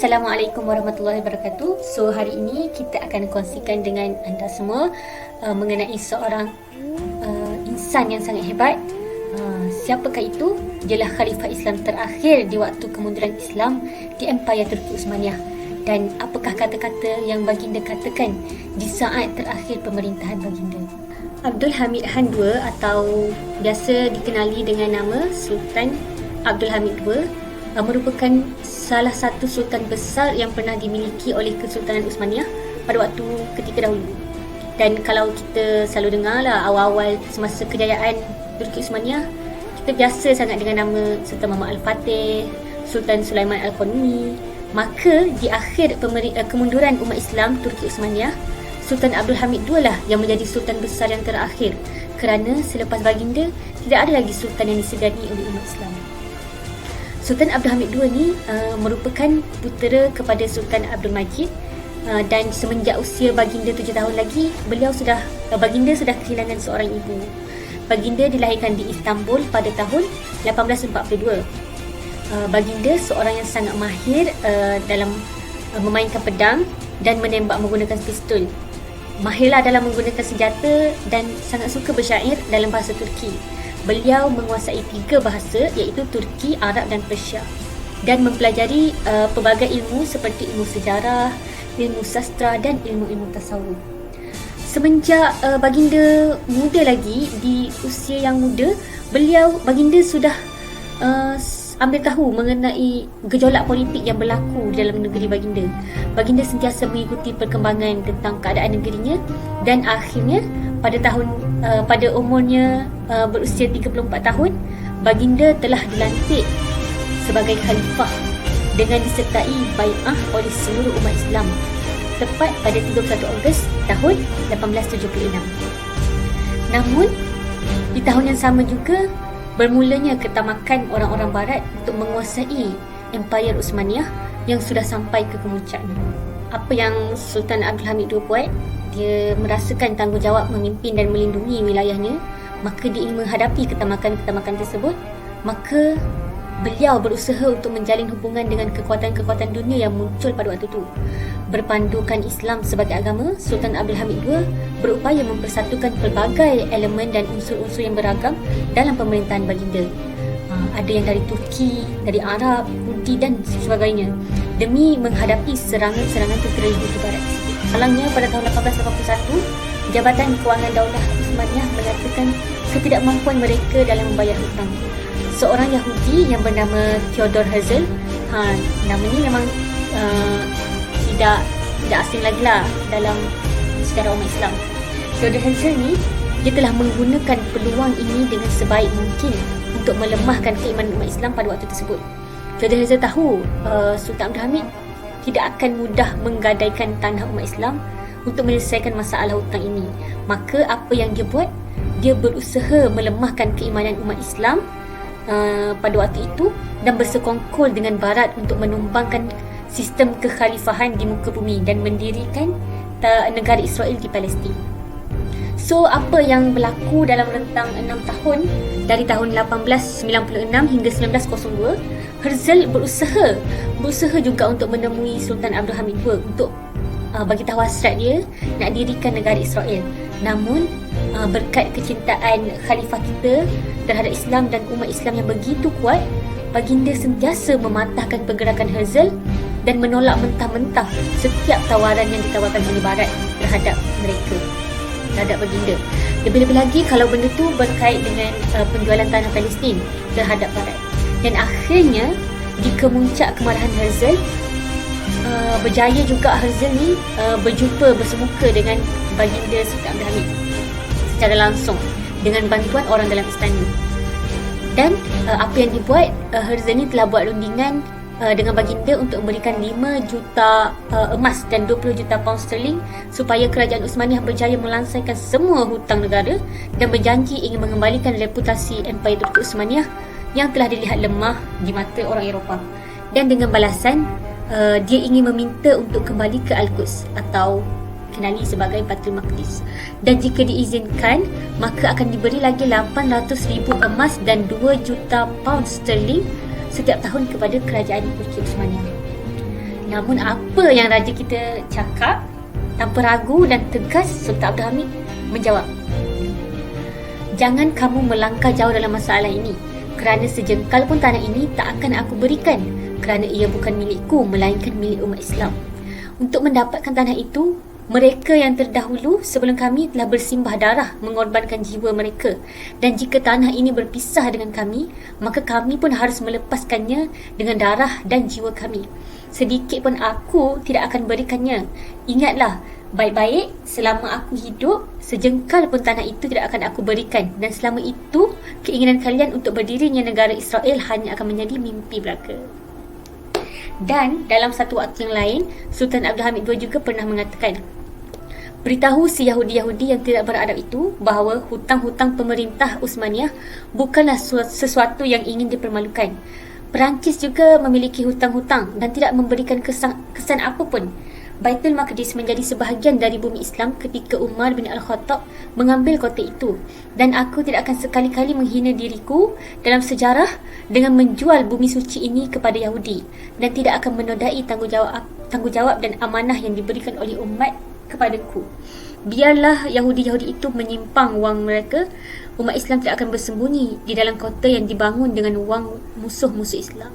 Assalamualaikum warahmatullahi wabarakatuh. So hari ini kita akan kongsikan dengan anda semua mengenai seorang insan yang sangat hebat. Siapakah itu? Ialah Khalifah Islam terakhir di waktu kemunduran Islam di Empayar Turki Uthmaniyah. Dan apakah kata-kata yang baginda katakan di saat terakhir pemerintahan baginda? Abdul Hamid Han II atau biasa dikenali dengan nama Sultan Abdul Hamid II merupakan salah satu sultan besar yang pernah dimiliki oleh Kesultanan Uthmaniyah pada waktu ketika dahulu. Dan kalau kita selalu dengar lah awal-awal semasa kejayaan Turki Uthmaniyah, kita biasa sangat dengan nama Sultan Muhammad Al-Fatih, Sultan Sulaiman Al-Qanuni. Maka di akhir kemunduran umat Islam Turki Uthmaniyah, Sultan Abdul Hamid II lah yang menjadi sultan besar yang terakhir, kerana selepas baginda tidak ada lagi sultan yang disegani oleh umat Islam. Sultan Abdul Hamid II ni merupakan putera kepada Sultan Abdul Majid, dan semenjak usia baginda 7 tahun lagi, baginda sudah kehilangan seorang ibu. Baginda dilahirkan di Istanbul pada tahun 1842. Baginda seorang yang sangat mahir dalam memainkan pedang dan menembak menggunakan pistol. Mahirlah dalam menggunakan senjata dan sangat suka bersyair dalam bahasa Turki. Beliau menguasai 3 bahasa, iaitu Turki, Arab dan Persia, dan mempelajari pelbagai ilmu seperti ilmu sejarah, ilmu sastra dan ilmu-ilmu tasawuf. Semenjak baginda muda lagi, di usia yang muda, baginda sudah ambil tahu mengenai gejolak politik yang berlaku dalam negeri baginda. Baginda sentiasa mengikuti perkembangan tentang keadaan negerinya, dan akhirnya pada umurnya berusia 34 tahun, baginda telah dilantik sebagai khalifah dengan disertai bai'ah oleh seluruh umat Islam tepat pada 31 Ogos tahun 1876. Namun di tahun yang sama juga bermulanya ketamakan orang-orang barat untuk menguasai Empayar Uthmaniyah yang sudah sampai ke kemuncaknya. Apa yang Sultan Abdul Hamid II buat? Dia merasakan tanggungjawab memimpin dan melindungi wilayahnya, maka dia ingin menghadapi ketamakan-ketamakan tersebut. Maka beliau berusaha untuk menjalin hubungan dengan kekuatan-kekuatan dunia yang muncul pada waktu itu. Berpandukan Islam sebagai agama, Sultan Abdul Hamid II berupaya mempersatukan pelbagai elemen dan unsur-unsur yang beragam dalam pemerintahan baginda. Ada yang dari Turki, dari Arab, Yahudi dan sebagainya, demi menghadapi serangan-serangan tentera Yahudi Barat. Malangnya pada tahun 1881, Jabatan Kewangan Daulah Uthmaniyah menyatakan ketidakmampuan mereka dalam membayar hutang. Seorang Yahudi yang bernama Theodor Herzl, nama ni memang tidak asing lagi lah dalam sejarah umat Islam. Theodor Herzl ni, dia telah menggunakan peluang ini dengan sebaik mungkin untuk melemahkan keimanan umat Islam pada waktu tersebut. Theodor Herzl tahu Sultan Abdul Hamid tidak akan mudah menggadaikan tanah umat Islam untuk menyelesaikan masalah hutang ini. Maka apa yang dia buat? Dia berusaha melemahkan keimanan umat Islam pada waktu itu dan bersekongkol dengan Barat untuk menumbangkan sistem kekhalifahan di muka bumi dan mendirikan negara Israel di Palestin. So, apa yang berlaku dalam rentang 6 tahun dari tahun 1896 hingga 1902, Herzl berusaha juga untuk menemui Sultan Abdul Hamid II untuk bagi tahu hasrat dia nak dirikan negara Israel. Namun berkat kecintaan khalifah kita terhadap Islam dan umat Islam yang begitu kuat, baginda sentiasa mematahkan pergerakan Herzl dan menolak mentah-mentah setiap tawaran yang ditawarkan oleh Barat terhadap baginda. Lebih-lebih lagi kalau benda tu berkait dengan penjualan tanah Palestin terhadap Barat. Dan akhirnya di kemuncak kemarahan Herzl, berjaya juga Herzl ni berjumpa bersemuka dengan baginda Sultan Abdul Hamid secara langsung dengan bantuan orang dalam istana. Dan apa yang dibuat, Herzl ni telah buat rundingan dengan baginda untuk memberikan 5 juta emas dan 20 juta pound sterling supaya kerajaan Uthmaniyah berjaya melansaikan semua hutang negara dan berjanji ingin mengembalikan reputasi Empayar Turki Uthmaniyah yang telah dilihat lemah di mata orang Eropah. Dan dengan balasan, dia ingin meminta untuk kembali ke Al-Quds atau dikenali sebagai Baitul Maqdis. Dan jika diizinkan, maka akan diberi lagi 800,000 emas dan 2 juta pound sterling setiap tahun kepada kerajaan Turki Uthmaniyah. Namun apa yang raja kita cakap, tanpa ragu dan tegas, Sultan Abdul Hamid menjawab, "Jangan kamu melangkah jauh dalam masalah ini, kerana sejengkal pun tanah ini tak akan aku berikan, kerana ia bukan milikku melainkan milik umat Islam. Untuk mendapatkan tanah itu, mereka yang terdahulu sebelum kami telah bersimbah darah mengorbankan jiwa mereka, dan jika tanah ini berpisah dengan kami, maka kami pun harus melepaskannya dengan darah dan jiwa kami. Sedikit pun aku tidak akan berikannya. Ingatlah baik-baik, selama aku hidup, sejengkal pun tanah itu tidak akan aku berikan, dan selama itu keinginan kalian untuk berdirinya negara Israel hanya akan menjadi mimpi belaka." Dan dalam satu waktu yang lain, Sultan Abdul Hamid II juga pernah mengatakan, "Beritahu si Yahudi-Yahudi yang tidak beradab itu bahawa hutang-hutang pemerintah Uthmaniyah bukanlah sesuatu yang ingin dipermalukan. Perancis juga memiliki hutang-hutang dan tidak memberikan kesan apa pun. Baitul Maqdis menjadi sebahagian dari bumi Islam ketika Umar bin Al-Khattab mengambil kota itu, dan aku tidak akan sekali-kali menghina diriku dalam sejarah dengan menjual bumi suci ini kepada Yahudi, dan tidak akan menodai tanggungjawab dan amanah yang diberikan oleh umat kepadaku. Biarlah Yahudi-Yahudi itu menyimpang wang mereka, umat Islam tidak akan bersembunyi di dalam kota yang dibangun dengan wang musuh-musuh Islam."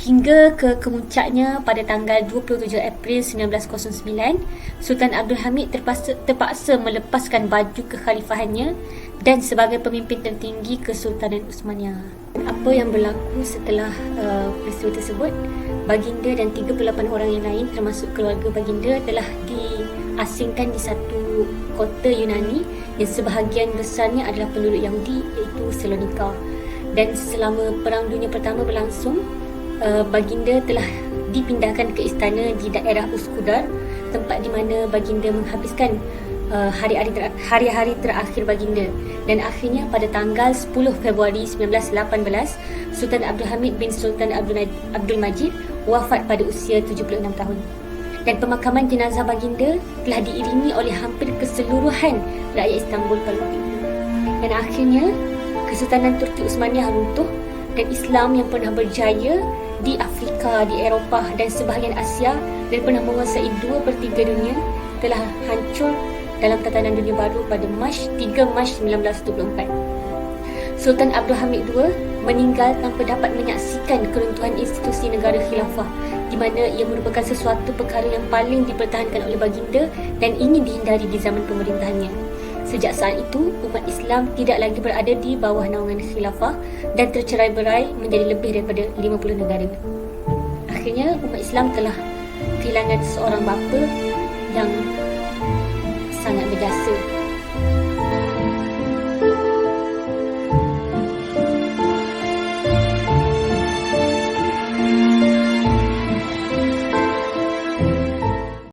Hingga ke kemuncaknya pada tanggal 27 April 1909, Sultan Abdul Hamid terpaksa melepaskan baju kekhalifahannya dan sebagai pemimpin tertinggi Kesultanan Uthmaniyah. Apa yang berlaku setelah peristiwa tersebut? Baginda dan 38 orang yang lain termasuk keluarga baginda telah diasingkan di satu kota Yunani yang sebahagian besarnya adalah penduduk Yahudi, iaitu Salonika. Dan selama Perang Dunia Pertama berlangsung, baginda telah dipindahkan ke istana di daerah Uskudar, tempat di mana baginda menghabiskan hari-hari terakhir baginda. Dan akhirnya pada tanggal 10 Februari 1918, Sultan Abdul Hamid bin Sultan Abdul Majid wafat pada usia 76 tahun. Dan pemakaman jenazah baginda telah diiringi oleh hampir keseluruhan rakyat Istanbul pada waktu itu. Dan akhirnya Kesultanan Turki Uthmaniyah runtuh, dan Islam yang pernah berjaya di Afrika, di Eropah dan sebahagian Asia dan pernah menguasai 2/3 dunia telah hancur dalam tatanan dunia baru pada 3 Mac 1924. Sultan Abdul Hamid II meninggal tanpa dapat menyaksikan keruntuhan institusi negara khilafah, di mana ia merupakan sesuatu perkara yang paling dipertahankan oleh baginda dan ingin dihindari di zaman pemerintahannya. Sejak saat itu, umat Islam tidak lagi berada di bawah naungan khilafah dan tercerai-berai menjadi lebih daripada 50 negara. Akhirnya, umat Islam telah kehilangan seorang bapa yang